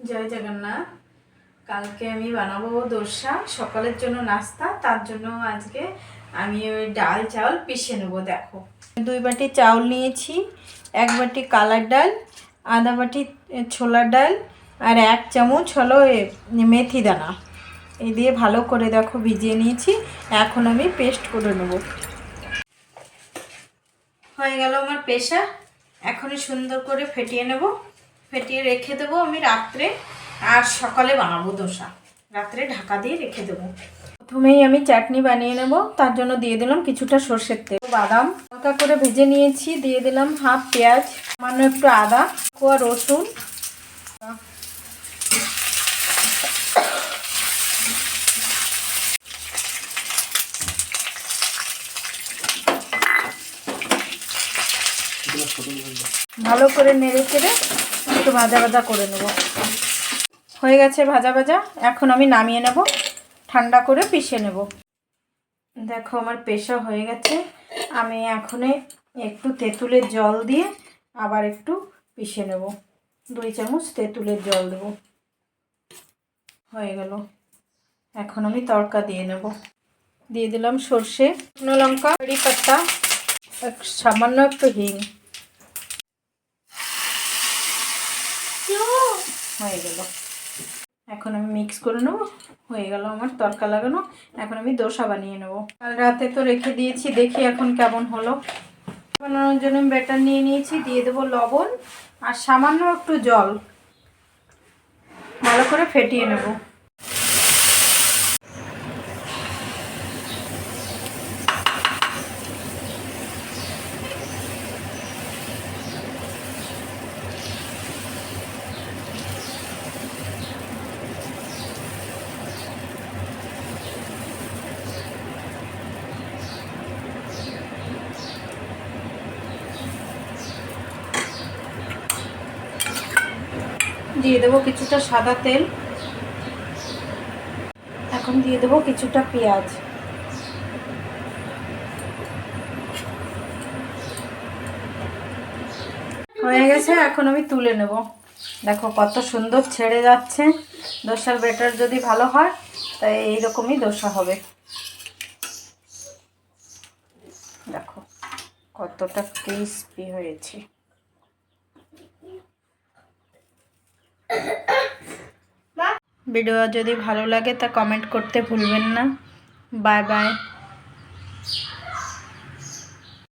জয় জগন্নাথ। কালকে আমি বানাবো দোসা সকালের জন্য নাস্তা, তার জন্য আজকে আমি ওই ডাল চাউল পিষে নেবো। দেখো 2 বাটি চাউল নিয়েছি, 1 বাটি কালার ডাল, আধা বাটি ছোলার ডাল আর 1 চামচ হলো মেথি দানা। এই দিয়ে ভালো করে দেখো ভিজিয়ে নিয়েছি। এখন আমি পেস্ট করে নেব। হয়ে গেল আমার পেশা। এখনই সুন্দর করে ফেটিয়ে নেব, ফেটিয়ে রেখে দেবো আমি রাত্রে, আর সকালে বানাবো দোসা। রাত্রে ঢাকা দিয়ে রেখে দেবো। প্রথমেই আমি চাটনি বানিয়ে নেব, তার জন্য দিয়ে দিলাম কিছুটা সর্ষের তেল, বাদাম হালকা করে ভেজে নিয়েছি, দিয়ে দিলাম হাফ পেঁয়াজ, সামান্য একটু আদা, কোয়া রসুন, ভালো করে নেড়ে চেড়ে একটু ভাজা ভাজা করে নেব। হয়ে গেছে ভাজা ভাজা, এখন আমি নামিয়ে নেব, ঠান্ডা করে পিষে নেব। দেখো আমার পেশা হয়ে গেছে। আমি এখন একটু তেঁতুলের জল দিয়ে আবার একটু পিষে নেব। 2 চামচ তেঁতুলের জল দেব। হয়ে গেল। এখন আমি তড়কা দিয়ে নেব। দিয়ে দিলাম সর্ষে, শুকনো লঙ্কা, কারি পাতা, সামান্য একটু হিং। হয়ে গেল। এখন আমি মিক্স করে নেব। হয়ে গেল আমার তড়কা লাগানো। এখন আমি দোসা বানিয়ে নেব। কাল রাতে তো রেখে দিয়েছি, দেখি এখন কেমন হলো। বানানোর জন্য আমি ব্যাটার নিয়ে নিয়েছি, দিয়ে দেবো লবণ আর সামান্য একটু জল, ভালো করে ফেটিয়ে নেব। দিয়ে দেবো কিছুটা সাদা তেল, এখন দিয়ে দেবো কিছুটা পেঁয়াজ। হয়ে গেছে, এখন আমি তুলে নেব। দেখো কত সুন্দর ছেড়ে যাচ্ছে। দোসার ব্যাটার যদি ভালো হয় তাই এইরকমই দোসা হবে। দেখো কতটা ক্রিস্পি হয়েছে। ভিডিও যদি ভালো লাগে তা কমেন্ট করতে ভুলবেন না। Bye bye.